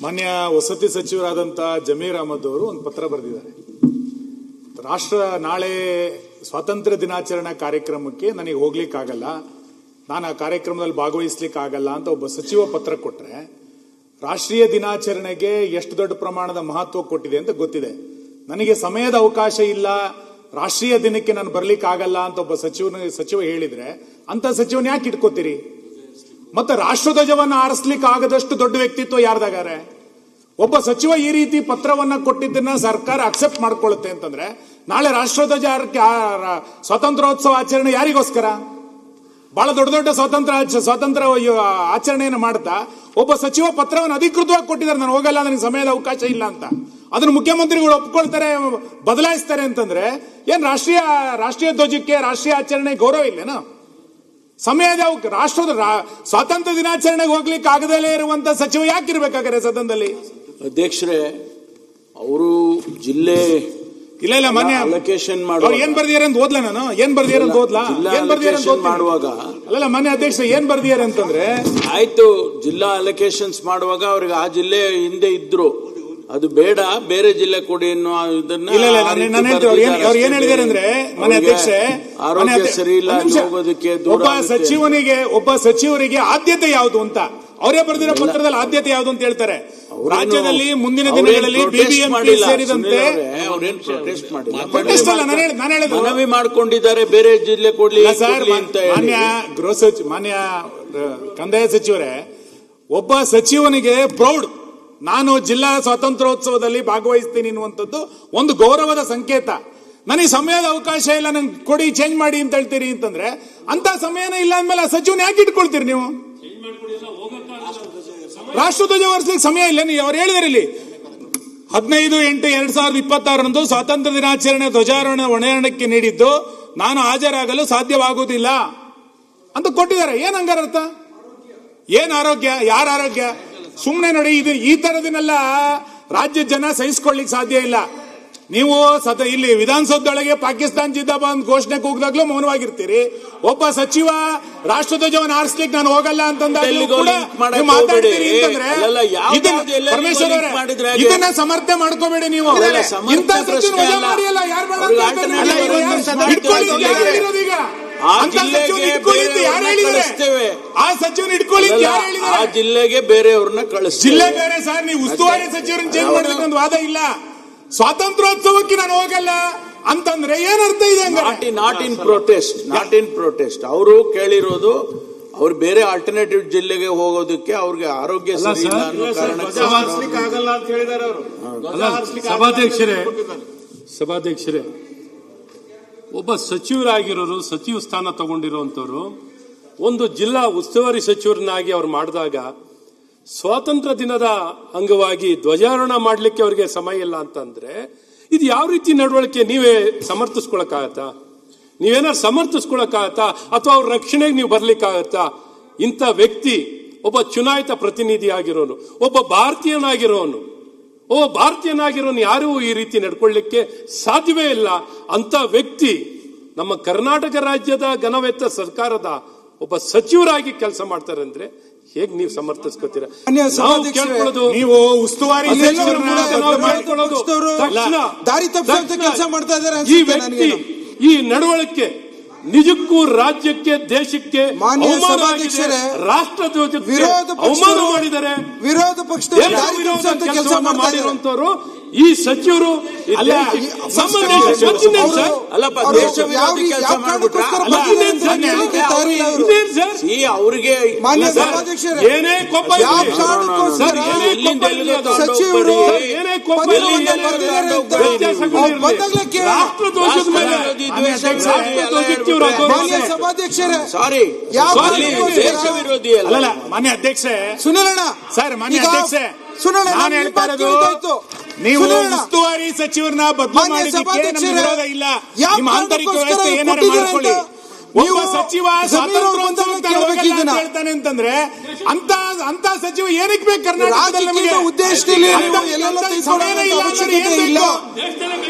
ಮಾನ್ಯ ವಸತಿ ಸಚಿವರಾದಂಥ ಜಮೀರ್ ಅಹಮದ್ ಅವರು ಒಂದು ಪತ್ರ ಬರೆದಿದ್ದಾರೆ. ನಾಳೆ ಸ್ವಾತಂತ್ರ್ಯ ದಿನಾಚರಣೆ ಕಾರ್ಯಕ್ರಮಕ್ಕೆ ನನಗೆ ಹೋಗ್ಲಿಕ್ಕಾಗಲ್ಲ, ನಾನು ಆ ಕಾರ್ಯಕ್ರಮದಲ್ಲಿ ಭಾಗವಹಿಸ್ಲಿಕ್ಕಾಗಲ್ಲ ಅಂತ ಒಬ್ಬ ಸಚಿವ ಪತ್ರ ಕೊಟ್ರೆ, ರಾಷ್ಟ್ರೀಯ ದಿನಾಚರಣೆಗೆ ಎಷ್ಟು ದೊಡ್ಡ ಪ್ರಮಾಣದ ಮಹತ್ವ ಕೊಟ್ಟಿದೆ ಅಂತ ಗೊತ್ತಿದೆ. ನನಗೆ ಸಮಯದ ಅವಕಾಶ ಇಲ್ಲ, ರಾಷ್ಟ್ರೀಯ ದಿನಕ್ಕೆ ನಾನು ಬರ್ಲಿಕ್ಕಾಗಲ್ಲ ಅಂತ ಒಬ್ಬ ಸಚಿವ ಹೇಳಿದ್ರೆ ಅಂತ ಸಚಿವನ ಯಾಕೆ ಇಟ್ಕೋತೀರಿ? ಮತ್ತೆ ರಾಷ್ಟ್ರಧ್ವಜವನ್ನು ಆರಿಸ್ಲಿಕ್ಕೆ ಆಗದಷ್ಟು ದೊಡ್ಡ ವ್ಯಕ್ತಿತ್ವ ಯಾರ್ದಾಗಾರೆ? ಒಬ್ಬ ಸಚಿವ ಈ ರೀತಿ ಪತ್ರವನ್ನ ಕೊಟ್ಟಿದ್ದನ್ನ ಸರ್ಕಾರ ಅಕ್ಸೆಪ್ಟ್ ಮಾಡ್ಕೊಳ್ಳುತ್ತೆ ಅಂತಂದ್ರೆ, ನಾಳೆ ರಾಷ್ಟ್ರಧ್ವಜ ಸ್ವಾತಂತ್ರ್ಯೋತ್ಸವ ಆಚರಣೆ ಯಾರಿಗೋಸ್ಕರ? ಬಹಳ ದೊಡ್ಡ ದೊಡ್ಡ ಸ್ವಾತಂತ್ರ್ಯ ಆಚರಣೆಯನ್ನು ಮಾಡ್ತಾ ಒಬ್ಬ ಸಚಿವ ಪತ್ರವನ್ನು ಅಧಿಕೃತವಾಗಿ ಕೊಟ್ಟಿದ್ದಾರೆ, ನಾನು ಹೋಗಲ್ಲ, ನನಗೆ ಸಮಯದ ಅವಕಾಶ ಇಲ್ಲ ಅಂತ. ಅದನ್ನು ಮುಖ್ಯಮಂತ್ರಿಗಳು ಒಪ್ಕೊಳ್ತಾರೆ, ಬದಲಾಯಿಸ್ತಾರೆ ಅಂತಂದ್ರೆ ಏನ್ ರಾಷ್ಟ್ರೀಯ ಧ್ವಜಕ್ಕೆ, ರಾಷ್ಟ್ರೀಯ ಆಚರಣೆ ಗೌರವ ಇಲ್ಲೇನೋ? ಸಮಯದ ರಾಷ್ಟ್ರದ ಸ್ವಾತಂತ್ರ್ಯ ದಿನಾಚರಣೆಗೆ ಹೋಗ್ಲಿಕ್ಕೆ ಆಗದಲ್ಲೇ ಇರುವಂತ ಸಚಿವ ಯಾಕಿರ್ಬೇಕಾದ್ರೆ ಸದನದಲ್ಲಿ? ಅಧ್ಯಕ್ಷರೇ, ಅವರು ಜಿಲ್ಲೆ ಇಲ್ಲ ಮಾನ್ಯ ಅಲೋಕೇಶನ್ ಮಾಡುವಾಗ ಏನ್ ಬರ್ದಿದ್ದಾರೆ ಅಂತ ಓದ್ಲಾ? ನಾನು ಏನ್ ಬರ್ದಿದ್ದಾರೆ ಅಂತ ಓದ್ಲಾ? ಏನ್ ಬರ್ದಿದ್ದಾರೆ ಮಾಡುವಾಗ ಅಲ್ಲ ಮಾನ್ಯ ಅಧ್ಯಕ್ಷ, ಏನ್ ಬರ್ದಿದ್ದಾರೆ ಅಂತಂದ್ರೆ, ಆಯ್ತು, ಜಿಲ್ಲಾ ಅಲೋಕೇಶನ್ಸ್ ಮಾಡುವಾಗ ಅವ್ರಿಗೆ ಆ ಜಿಲ್ಲೆ ಹಿಂದೆ ಇದ್ರು, ಅದು ಬೇಡ, ಬೇರೆ ಜಿಲ್ಲೆ ಕೊಡಿ ಅನ್ನೋ ಇದನ್ನ ಅವ್ರು ಏನ್ ಹೇಳಿದ್ದಾರೆ ಅಂದ್ರೆ, ಮನೆ ಅಧ್ಯಕ್ಷೆ, ಆರೋಗ್ಯ ಸರಿ ಇಲ್ಲ ಹೋಗೋದಕ್ಕೆ ಒಬ್ಬ ಸಚಿವರಿಗೆ ಆದ್ಯತೆ ಯಾವುದು ಅಂತ ಅವರೇ ಬರೆದಿರೋ ಪತ್ರದಲ್ಲಿ ಆದ್ಯತೆ ಯಾವುದು ಅಂತ ಹೇಳ್ತಾರೆ. ರಾಜ್ಯದಲ್ಲಿ ಮುಂದಿನ ದಿನಗಳಲ್ಲಿ ಬಿಬಿಎಂಪಿ ಸೇರಿದಂತೆ ಮನವಿ ಮಾಡಿಕೊಂಡಿದ್ದಾರೆ, ಬೇರೆ ಜಿಲ್ಲೆ ಕೊಡ್ಲಿ ಅಂತ. ಮಾನ್ಯ ಕಂದಾಯ ಸಚಿವರೇ, ಒಬ್ಬ ಸಚಿವನಿಗೆ ಪ್ರೌಡ್, ನಾನು ಜಿಲ್ಲಾ ಸ್ವಾತಂತ್ರ್ಯೋತ್ಸವದಲ್ಲಿ ಭಾಗವಹಿಸ್ತೀನಿ ಅನ್ನುವಂಥದ್ದು ಒಂದು ಗೌರವದ ಸಂಕೇತ. ನನಗೆ ಸಮಯದ ಅವಕಾಶ ಇಲ್ಲ, ನಂಗೆ ಕೊಡಿ, ಚೇಂಜ್ ಮಾಡಿ ಅಂತ ಹೇಳ್ತೀರಿ ಅಂತಂದ್ರೆ, ಅಂತ ಸಮಯನೇ ಇಲ್ಲ ಅಂದ್ಮೇಲೆ ಆ ಸಚಿವನ ಯಾಕೆ ಇಟ್ಕೊಳ್ತೀರಿ ನೀವು? ರಾಷ್ಟ್ರಧ್ವಜ ಹೊರಿಸಲಿಕ್ಕೆ ಸಮಯ ಇಲ್ಲ. ಅವ್ರು ಹೇಳಿದಾರೆ ಇಲ್ಲಿ 15/8/2026 ಸ್ವಾತಂತ್ರ್ಯ ದಿನಾಚರಣೆ ಧ್ವಜಾರೋಹಣ ಹೊಣೆಯಾರಣಕ್ಕೆ ನೀಡಿದ್ದು ನಾನು ಹಾಜರಾಗಲು ಸಾಧ್ಯವಾಗುವುದಿಲ್ಲ ಅಂತ ಕೊಟ್ಟಿದ್ದಾರೆ. ಏನ್ ಹಂಗಾರ ಅರ್ಥ? ಏನ್ ಆರೋಗ್ಯ? ಯಾರ ಆರೋಗ್ಯ? ಸುಮ್ಮನೆ ನೋಡಿ, ಈ ತರದನ್ನೆಲ್ಲ ರಾಜ್ಯದ ಜನ ಸಹಿಸಿಕೊಳ್ಳಿಕ್ ಸಾಧ್ಯ ಇಲ್ಲ. ನೀವು ಇಲ್ಲಿ ವಿಧಾನಸೌಧದೊಳಗೆ ಪಾಕಿಸ್ತಾನ ಜಿಂದಾಬಾದ್ ಘೋಷಣೆ ಕೂಗಿದಾಗ್ಲೂ ಮೌನವಾಗಿರ್ತೀರಿ. ಒಬ್ಬ ಸಚಿವ ರಾಷ್ಟ್ರಧ್ವಜವನ್ನು ಆರಿಸ್ಲಿಕ್ಕೆ ನಾನು ಹೋಗಲ್ಲ ಅಂತಂದಾಗ್ಲೂ ಕೂಡ ಮಾತಾಡ್ತೀರಿ ಅಂತಂದ್ರೆ, ಪರಮೇಶ್ವರ್ ಅವರೇ, ಇದನ್ನ ಸಮರ್ಥನೆ ಮಾಡ್ಕೋಬೇಡಿ ನೀವು. ಇಂಥ ಸಚಿವ ವಜಾ ಮಾಡಿಯಲ್ಲ, ಯಾರು ಬೇಡ ಈಗ ಆ ಸಚಿವನ ಇಟ್ಕೊಳ್ಳಿ ಯಾರು ಹೇಳಿದ್ದಾರೆ? ಆ ಜಿಲ್ಲೆಗೆ ಬೇರೆಯವ್ರನ್ನ ಕಳಿಸ್ತೀವಿ. ಜಿಲ್ಲೆ ಬೇರೆ ಸರ್, ನೀವು ಉಸ್ತುವಾರಿ ಸಚಿವರನ್ನ ಚೇಂಜ್ ಮಾಡ್ಲಿಕ್ಕೆ ಒಂದು ವಾದ ಇಲ್ಲ. ಸ್ವಾತಂತ್ರ್ಯೋತ್ಸವಕ್ಕೆ ನಾನು ಹೋಗಲ್ಲ ಅಂತಂದ್ರೆ ಏನರ್ಥ ಇದೆ? ನಾಟ್ ಇನ್ ಪ್ರೊಟೆಸ್ಟ್ ಅವರು ಕೇಳಿರೋದು, ಅವ್ರು ಬೇರೆ ಆಲ್ಟರ್ನೇಟಿವ್ ಜಿಲ್ಲೆಗೆ ಹೋಗೋದಕ್ಕೆ ಅವ್ರಿಗೆ ಆರೋಗ್ಯ ಸರಿ ಇಲ್ಲ ಅನ್ನೋ ಸಭಾಧ್ಯಕ್ಷರೇ, ಒಬ್ಬ ಸಚಿವರಾಗಿರೋರು, ಸಚಿವ ಸ್ಥಾನ ತಗೊಂಡಿರುವಂತವ್ರು ಒಂದು ಜಿಲ್ಲಾ ಉಸ್ತುವಾರಿ ಸಚಿವರನ್ನಾಗಿ ಅವ್ರು ಮಾಡಿದಾಗ, ಸ್ವಾತಂತ್ರ್ಯ ದಿನದ ಅಂಗವಾಗಿ ಧ್ವಜಾರೋಹಣ ಮಾಡ್ಲಿಕ್ಕೆ ಅವ್ರಿಗೆ ಸಮಯ ಇಲ್ಲ ಅಂತಂದ್ರೆ, ಇದು ಯಾವ ರೀತಿ ನಡವಳಿಕೆ? ನೀವೇ ಸಮರ್ಥಿಸ್ಕೊಳಕ್ಕಾಗತ್ತಾ? ನೀವೇನಾದ್ರು ಸಮರ್ಥಿಸ್ಕೊಳಕ್ಕಾಗತ್ತಾ? ಅಥವಾ ಅವ್ರ ರಕ್ಷಣೆಗೆ ನೀವು ಬರ್ಲಿಕ್ಕಾಗತ್ತಾ? ಇಂಥ ವ್ಯಕ್ತಿ ಒಬ್ಬ ಚುನಾಯಿತ ಪ್ರತಿನಿಧಿ ಆಗಿರೋನು, ಒಬ್ಬ ಭಾರತೀಯನಾಗಿರೋನು ಯಾರೂ ಈ ರೀತಿ ನಡ್ಕೊಳ್ಳಿಕ್ಕೆ ಸಾಧ್ಯವೇ ಇಲ್ಲ. ಅಂತ ವ್ಯಕ್ತಿ ನಮ್ಮ ಕರ್ನಾಟಕ ರಾಜ್ಯದ ಘನವೆತ್ತ ಸರ್ಕಾರದ ಒಬ್ಬ ಸಚಿವರಾಗಿ ಕೆಲಸ ಮಾಡ್ತಾರೆ ಅಂದ್ರೆ ಹೇಗೆ ನೀವು ಸಮರ್ಥಿಸ್ಕೊತೀರಾ? ನೀವು ಉಸ್ತುವಾರಿ ಈ ವ್ಯಕ್ತಿ ಈ ನಡವಳಿಕೆ ನಿಜಕ್ಕೂ ರಾಜ್ಯಕ್ಕೆ, ದೇಶಕ್ಕೆ ರಾಷ್ಟ್ರಧ್ವಜಕ್ಕೆ ಅವಮಾನ ಮಾಡಿದ್ದಾರೆ. ವಿರೋಧ ಪಕ್ಷದ ಕೆಲಸ ಮಾಡಿರುವಂತವರು ಈ ಸಚಿವರು ಅವ್ರಿಗೆ ಏನೇ ಕೋಪ ರಾಷ್ಟ್ರದೋಷದ ಮೇಲೆ ಸಭಾಧ್ಯಕ್ಷರೇ, ಸಾರಿ ದೇಶ ವಿರೋಧಿ ಅಲ್ಲ ಮಾನ್ಯ ಅಧ್ಯಕ್ಷೆ, ಸುನಿಲಣ್ಣ ಸರ್, ಮಾನ್ಯ ಅಧ್ಯಕ್ಷೆ, ನಾನು ಹೇಳ್ತಾ ಇರೋದು, ನೀವು ಉಸ್ತುವಾರಿ ಸಚಿವರನ್ನ ಬದಲು ಮಾಡಿದ್ದಕ್ಕೆ ನಮ್ಗೆ ವಿರೋಧ ಇಲ್ಲ. ನಿಮ್ಮ ಆಂತರಿಕ ವ್ಯವಸ್ಥೆ ಏನಾರು ಮಾಡ್ಕೊಳ್ಳಿ. ಒಬ್ಬ ಸಚಿವ ಹೇಳ್ತಾನೆ ಅಂತಂದ್ರೆ ಅಂತ ಸಚಿವ ಏನಕ್ಕೆ ಬೇಕು ಕರ್ನಾಟಕದಲ್ಲಿ? ನಮಗೆ ಉದ್ದೇಶದಲ್ಲಿ ಸಮಯ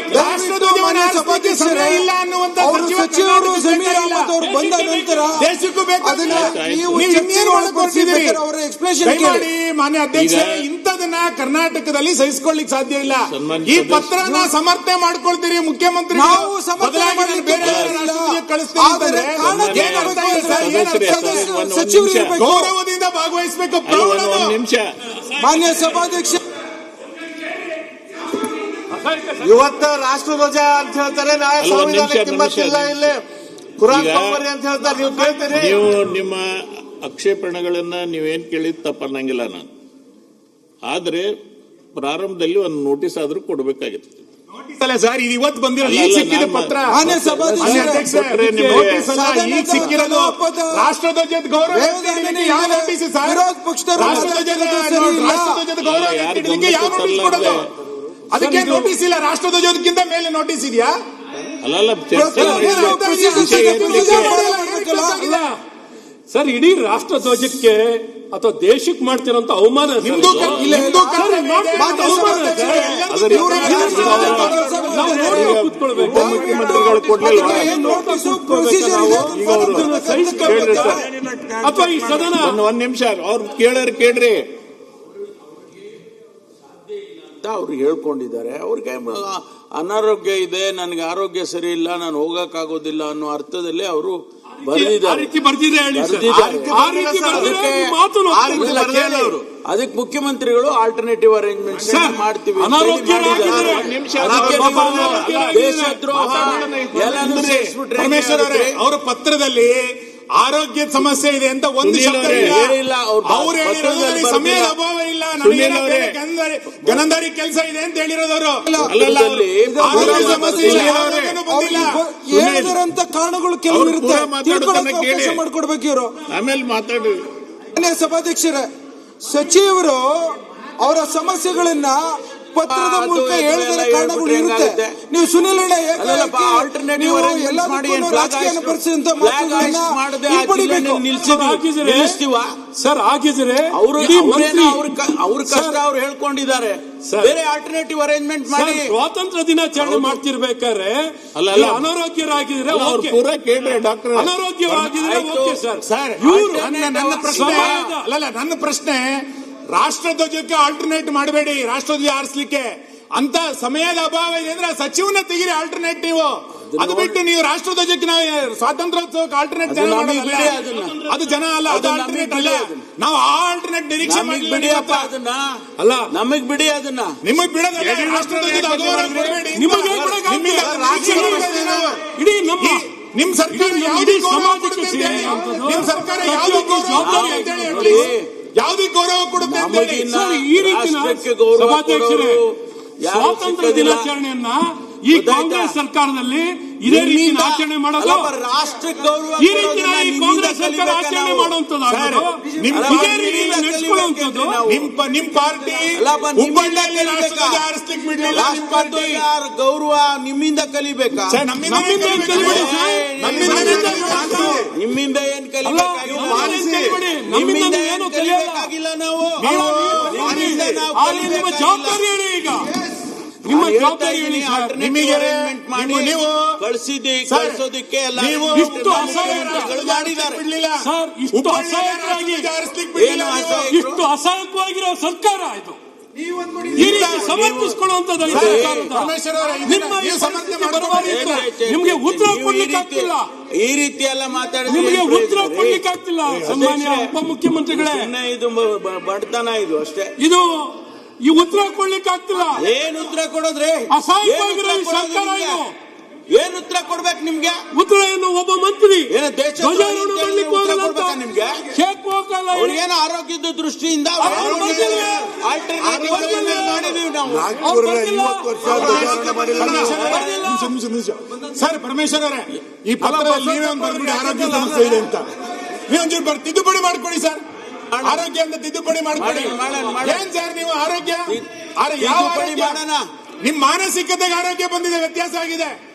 ಇಲ್ಲ ಅನ್ನುವಂತ ಸಚಿವರು ಜಮೀರ್ ಅಹಮದ್ ಅವರು ಬಂದ ನಂತರ ದೇಶಕ್ಕೂ ಬೇಕು. ನೀವು ಎಕ್ಸ್ಪ್ಲೇಷನ್ ಮಾನ್ಯ ಅಧ್ಯಕ್ಷ, ಇಂಥದ ಇರೋದನ್ನ ಕರ್ನಾಟಕದಲ್ಲಿ ಸಹಿಸಿಕೊಳ್ಳಿಕ್ ಸಾಧ್ಯ ಇಲ್ಲ. ಈ ಪತ್ರನ ಸಮರ್ಥನೆ ಮಾಡ್ಕೊಳ್ತೀರಿ ಮುಖ್ಯಮಂತ್ರಿ, ನಾವು ಸಮರ್ಥನೆ ಮಾಡ್ಲಿಕ್ಕೆ ಸಚಿವರು ಇರ್ಬೇಕು. ಗೌರವದಿಂದ ಭಾಗವಹಿಸಬೇಕು. ಒಂದು ನಿಮಿಷ. ಮಾನ್ಯ ಸಭಾಧ್ಯಕ್ಷ, ಇವತ್ತು ರಾಷ್ಟ್ರಧ್ವಜ ಅಂತ ಹೇಳ್ತಾರೆ, ನಾಳೆ ಸಂವಿಧಾನಕ್ಕೆ ಕಿಮ್ಮತ್ತಿಲ್ಲ, ಇಲ್ಲಿ ಕುರಾನ್ ತಗೊಂಬರ್ರಿ ಅಂತ ಹೇಳ್ತಾರೆ. ನೀವು ಕೇಳ್ತೀರಿ? ನೀವು ನಿಮ್ಮ ಆಕ್ಷೇಪಣೆಗಳನ್ನ ನೀವೇನ್ ಕೇಳಿದ್ ತಪ್ಪನ್ನಂಗಿಲ್ಲ ನಾನು. ಆದ್ರೆ ಪ್ರಾರಂಭದಲ್ಲಿ ಒಂದು ನೋಟಿಸ್ ಆದ್ರೂ ಕೊಡ್ಬೇಕಾಗಿತ್ತು. ಸರ್, ಇದು ಇವತ್ತು ಬಂದಿರೋ ಈಗ ಸಿಕ್ಕಿದ ಪತ್ರ. ಮಾನ್ಯ ಸಭಾಧ್ಯಕ್ಷ, ಸಿಕ್ಕಿರೋದು ರಾಷ್ಟ್ರಧ್ವಜದ ಗೌರವ ಯಾವ ನೋಟಿಸ್ ಸರ್? ವಿರೋಧ ಪಕ್ಷದವರು ರಾಷ್ಟ್ರಧ್ವಜದ ಗೌರವ ಯಾವ ನೋಟಿಸ್ ಕೊಡೋದು? ಅದಕ್ಕೆ ನೋಟಿಸ್ ಇಲ್ಲ. ರಾಷ್ಟ್ರಧ್ವಜಕ್ಕಿಂತ ಮೇಲೆ ನೋಟಿಸ್ ಇದೆಯಾ? ಅಲ್ಲ ಸರ್, ಇಡೀ ರಾಷ್ಟ್ರ ಧ್ವಜಕ್ಕೆ ಅಥವಾ ದೇಶಕ್ಕೆ ಮಾಡ್ತಿರೋಂತ ಅವಮಾನ ಹಿಂದೂ ಮುಖ್ಯಮಂತ್ರಿಗಳು ಕೊಡ್ಲಿಲ್ಲ ಅಥವಾ ಈ ಸದನ ಒಂದ್ ನಿಮಿಷ ಅವ್ರು ಕೇಳ್ರಿ. ಅವ್ರು ಹೇಳ್ಕೊಂಡಿದ್ದಾರೆ, ಅವ್ರಿಗೆ ಅನಾರೋಗ್ಯ ಇದೆ, ನನಗೆ ಆರೋಗ್ಯ ಸರಿ ಇಲ್ಲ, ನಾನು ಹೋಗಕ್ಕಾಗೋದಿಲ್ಲ ಅನ್ನೋ ಅರ್ಥದಲ್ಲಿ ಅವರು ಅದಕ್ಕೆ ಮುಖ್ಯಮಂತ್ರಿಗಳು ಆಲ್ಟರ್ನೇಟಿವ್ ಅರೇಂಜ್ಮೆಂಟ್ಸ್ ಮಾಡ್ತೀವಿ. ದೇಶದ್ರೋಹ ಎಲ್ಲಾನು ಸೇರಿಸ್ಬಿಟ್ರೆ ಅವರ ಪತ್ರದಲ್ಲಿ ಆರೋಗ್ಯದ ಸಮಸ್ಯೆ ಇದೆ ಅಂತ ಒಂದು ಶಬ್ದ ಇಲ್ಲ. ಅವ್ರು ಹೇಳಿರೋದ್ರಲ್ಲಿ ಸಮಯದ ಅಭಾವ ಇಲ್ಲ, ಗನಂದಾರಿ ಕೆಲಸ ಇದೆ ಅಂತ ಹೇಳಿರೋದವರು. ಆರೋಗ್ಯ ಸಮಸ್ಯೆ ಇಲ್ಲ, ಹೇಳಿದಂತ ಕಾರಣಗಳು ಕೆಲವು ಇರುತ್ತೆ, ಅವಕಾಶ ಮಾಡ್ಕೊಡ್ಬೇಕು ಇವರು. ಆಮೇಲೆ ಮಾತಾಡಿ. ಸಭಾಧ್ಯಕ್ಷರ, ಸಚಿವರು ಅವರ ಸಮಸ್ಯೆಗಳನ್ನ ಪತ್ರದ ಮೂಲಕ ಹೇಳಿದ ಕಾರಣಗಳು ಇರುತ್ತೆ. ನೀವು ಸುನಿಲ್ ನೀವು ರಾಜಕೀಯ ಪರಿಸ್ಥಿತಿ ಸರ್ ಆಗಿದ್ರೆ ಅವ್ರ ಕಷ್ಟ ಅವ್ರು ಹೇಳ್ಕೊಂಡಿದ್ದಾರೆ. ಬೇರೆ ಆಲ್ಟರ್ನೇಟಿವ್ ಅರೇಂಜ್ಮೆಂಟ್ ಮಾಡಿ ಸ್ವಾತಂತ್ರ್ಯ ದಿನಾಚರಣೆ ಮಾಡ್ತಿರ್ಬೇಕಾದ್ರೆ ಅನಾರೋಗ್ಯರಾಗಿದ್ರೆ ಪೂರ ಕೇಳ್ರಿ ಡಾಕ್ಟರ್. ಅನಾರೋಗ್ಯವಾಗಿದ್ರೆ ಸರ್, ನನ್ನ ಪ್ರಶ್ನೆ ರಾಷ್ಟ್ರಧ್ವಜಕ್ಕೆ ಆಲ್ಟರ್ನೇಟ್ ಮಾಡಬೇಡಿ, ರಾಷ್ಟ್ರಧ್ವಜ ಆರಿಸಲಿಕ್ಕೆ ಅಂತ ಸಮಯದ ಅಭಾವ ಇದೆ ಅಂದ್ರೆ ಸಚಿವನ ತೆಗಿರಿ ಆಲ್ಟರ್ನೇಟಿವ್. ಅದು ಬಿಟ್ಟು ನೀವು ರಾಷ್ಟ್ರಧ್ವಜಕ್ಕೆ ನಾವು ಸ್ವಾತಂತ್ರ್ಯೋತ್ಸವಕ್ಕೆ ಆಲ್ಟರ್ನೇಟ್ ಜನ ಅದು ಜನ ಅಲ್ಲ, ಅದು ಆಲ್ಟರ್ನೇಟ್ ಅಲ್ಲ. ನಾವು ಆ ಆಲ್ಟರ್ನೇಟ್ ನಿರೀಕ್ಷೆ ಬಿಡಿ ಅದನ್ನ ಅಲ್ಲ, ನಮಗ್ ಬಿಡಿ ಅದನ್ನ. ನಿಮಗ್ ಬಿಡೋದಲ್ಲ, ರಾಷ್ಟ್ರಧ್ವಜದ ಅಗೌರವ ಕೊಡಬೇಡಿ. ಇಡೀ ನಮ್ಮ ನಿಮ್ ಸರ್ಕಾರ ನಿಮ್ ಸರ್ಕಾರ ಯಾವ್ದಕ್ಕೆ ಗೌರವ ಕೊಡುತ್ತೆ ಅಂತ ಹೇಳಿ. ಈ ರೀತಿ ಸಭಾಧ್ಯಕ್ಷರೇ, ಸ್ವಾತಂತ್ರ್ಯ ದಿನಾಚರಣೆಯನ್ನ ಈ ಕಾಂಗ್ರೆಸ್ ಸರ್ಕಾರದಲ್ಲಿ ಇದೇ ರೀತಿ ಆಚರಣೆ ಮಾಡೋದು, ರಾಷ್ಟ್ರಕ್ಕೆ ಗೌರವ ಈ ರೀತಿ ಈ ಕಾಂಗ್ರೆಸ್ ಸರ್ಕಾರ ಆಚರಣೆ ಮಾಡುವಂತದ್ದು, ನಡೆಸ್ಕೊಳ್ಳುವಂಥದ್ದು. ನಿಮ್ ಪಾರ್ಟಿ ಹುಬ್ಬಳ್ಳಿಯಲ್ಲಿ ರಾಷ್ಟ್ರಧ್ವಜ ಆರಿಸ್ಲಿಕ್ಕೆ ಬಿಡ್ಲಿಲ್ಲ. ನಿಮ್ ಪಾರ್ಟಿ ಗೌರವ ನಿಮ್ಮಿಂದ ಕಲಿಬೇಕಾ? ನಮ್ಮಿಂದ ಏನ್ ಕಲಿಬೇಕಾಗಿಲ್ಲ. ನಮ್ಮಿಂದ ಏನು ಕಲಿಬೇಕಾಗಿಲ್ಲ. ನಾವು ನಿಮ್ಮ ಜವಾಬ್ದಾರಿ ಹೇಳಿ, ಈಗ ನಿಮ್ಮ ಜವಾಬ್ದಾರಿ ಹೇಳಿ. ನೀವು ಕಳಿಸೋದಕ್ಕೆ ಇಷ್ಟು ಅಸಹಾಯಕವಾಗಿರೋ ಸರ್ಕಾರ ಇದು. ಈ ರೀತಿ ಸಮರ್ಥಿಸಿಕೊಳ್ಳುವಂಥದ್ದು ನಿಮ್ಗೆ ಉತ್ತರ ಕೊಡ್ಲಿಕ್ಕೆ ಆಗ್ತಿಲ್ಲ. ಈ ರೀತಿ ಎಲ್ಲ ಮಾತಾಡಿದ್ರೆ ನಿಮ್ಗೆ ಉತ್ತರ ಕೊಡ್ಲಿಕ್ಕೆ ಆಗ್ತಿಲ್ಲ ಸನ್ಮಾನ್ಯ ಉಪಮುಖ್ಯಮಂತ್ರಿಗಳೇ. ಇದು ಬಡತನ ಇದು ಅಷ್ಟೇ. ಇದು ಈ ಉತ್ತರ ಕೊಡ್ಲಿಕ್ಕೆ ಆಗ್ತಿಲ್ಲ. ಏನ್ ಉತ್ತರ ಕೊಡೋದ್ರಿ? ಅಸಹಾಯಕವಾಗಿರೋ ಈ ಸರ್ಕಾರ ಇದು. ಏನ್ ಉತ್ತರ ಕೊಡ್ಬೇಕು ನಿಮ್ಗೆ? ಉತ್ತರ ಏನು? ಒಬ್ಬ ಮಂತ್ರಿ ಧ್ವಜಾರೋಹಣ ಮಾಡ್ಲಿಕ್ಕೆ ಹೋಗಲ್ಲ ನಿಮ್ಗೆ. ಅವ್ರಿಗೇನು ಆರೋಗ್ಯದ ದೃಷ್ಟಿಯಿಂದ ಸರ್, ಪರಮೇಶ್ವರ್ ಅವರೇ, ಈ ಪತ್ರದಲ್ಲಿ ನೀವೇ ಒಂದು ಬರ್ಬಿಡಿ ಆರೋಗ್ಯ ಸಮಸ್ಯೆ ಇದೆ ಅಂತ. ನೀವೊಂಚೂರು ತಿದ್ದುಪಡಿ ಮಾಡ್ಕೊಡಿ ಸರ್. ಆರೋಗ್ಯ ಅಂತ ತಿದ್ದುಪಡಿ ಮಾಡ್ಕೊಡಿ. ಏನ್ ಸರ್ ನೀವು ಆರೋಗ್ಯ ಯಾವ ನಿಮ್ ಮಾನಸಿಕತೆಗೆ ಆರೋಗ್ಯ ಬಂದಿದೆ, ವ್ಯತ್ಯಾಸ ಆಗಿದೆ.